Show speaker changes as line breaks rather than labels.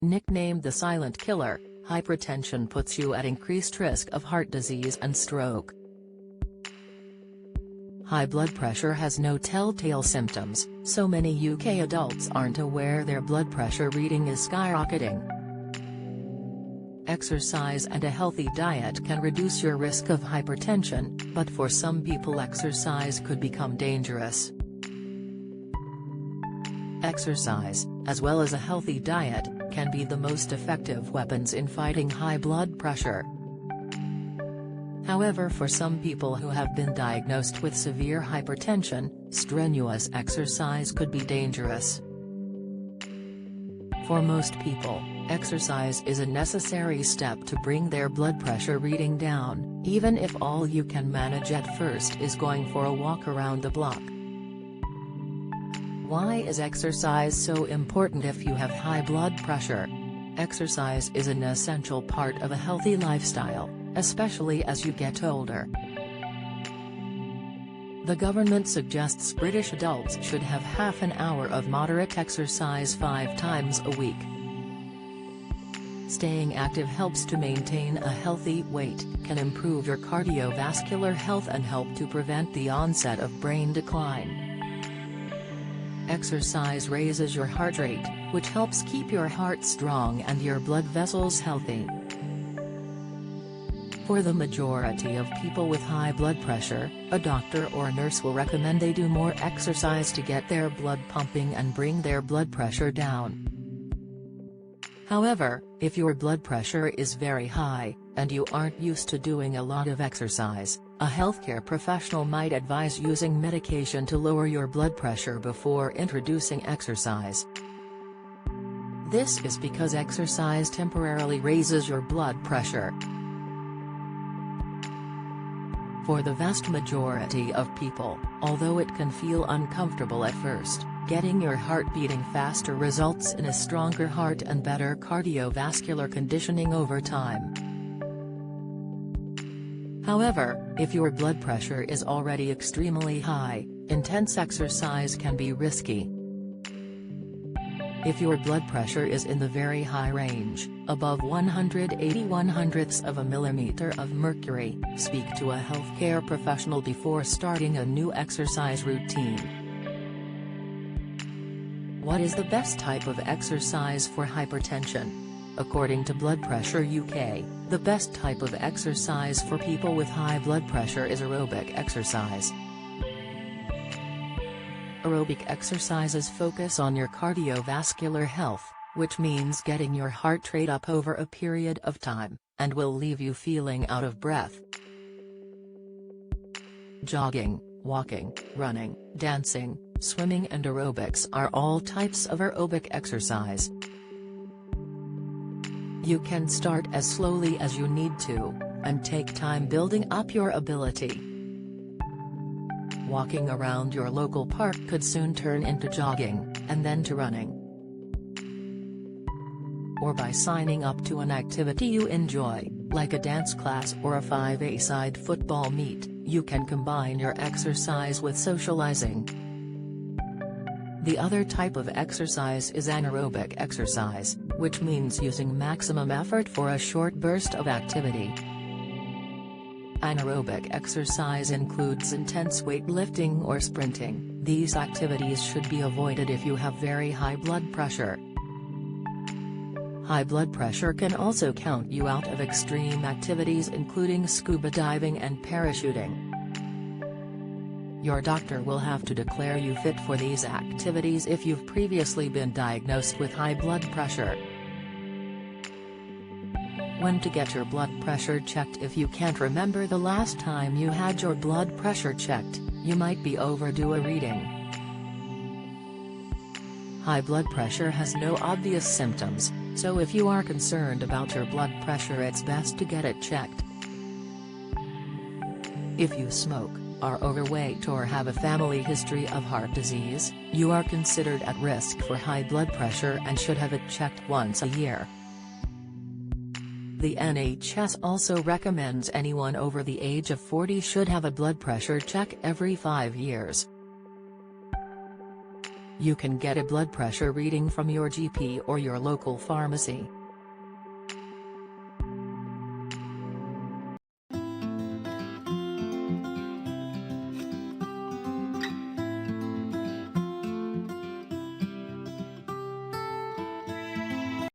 Nicknamed the silent killer, hypertension puts you at increased risk of heart disease and stroke. High blood pressure has no telltale symptoms, so many UK adults aren't aware their blood pressure reading is skyrocketing. Exercise and a healthy diet can reduce your risk of hypertension, but for some people exercise could become dangerous. Exercise, as well as a healthy diet, can be the most effective weapons in fighting high blood pressure. However, for some people who have been diagnosed with severe hypertension, strenuous exercise could be dangerous. For most people, exercise is a necessary step to bring their blood pressure reading down, even if all you can manage at first is going for a walk around the block. Why is exercise so important if you have high blood pressure? Exercise is an essential part of a healthy lifestyle, especially as you get older. The government suggests British adults should have half an hour of moderate exercise 5 times a week. Staying active helps to maintain a healthy weight, can improve your cardiovascular health and help to prevent the onset of brain decline. Exercise raises your heart rate, which helps keep your heart strong and your blood vessels healthy. For the majority of people with high blood pressure, a doctor or nurse will recommend they do more exercise to get their blood pumping and bring their blood pressure down. However, if your blood pressure is very high, and you aren't used to doing a lot of exercise, a healthcare professional might advise using medication to lower your blood pressure before introducing exercise. This is because exercise temporarily raises your blood pressure. For the vast majority of people, although it can feel uncomfortable at first, getting your heart beating faster results in a stronger heart and better cardiovascular conditioning over time. However, if your blood pressure is already extremely high, intense exercise can be risky. If your blood pressure is in the very high range, above 180/100ths of a millimeter of mercury, speak to a healthcare professional before starting a new exercise routine. What is the best type of exercise for hypertension? According to Blood Pressure UK, the best type of exercise for people with high blood pressure is aerobic exercise. Aerobic exercises focus on your cardiovascular health, which means getting your heart rate up over a period of time, and will leave you feeling out of breath. Jogging, walking, running, dancing, swimming and aerobics are all types of aerobic exercise. You can start as slowly as you need to, and take time building up your ability. Walking around your local park could soon turn into jogging, and then to running. Or by signing up to an activity you enjoy, like a dance class or a 5-a-side football meet, you can combine your exercise with socializing. The other type of exercise is anaerobic exercise, which means using maximum effort for a short burst of activity. Anaerobic exercise includes intense weightlifting or sprinting. These activities should be avoided if you have very high blood pressure. High blood pressure can also count you out of extreme activities including scuba diving and parachuting. Your doctor will have to declare you fit for these activities if you've previously been diagnosed with high blood pressure. When to get your blood pressure checked? If you can't remember the last time you had your blood pressure checked, you might be overdue a reading. High blood pressure has no obvious symptoms, so if you are concerned about your blood pressure, it's best to get it checked. If you smoke, are overweight or have a family history of heart disease, you are considered at risk for high blood pressure and should have it checked once a year. The NHS also recommends anyone over the age of 40 should have a blood pressure check every 5 years. You can get a blood pressure reading from your GP or your local pharmacy.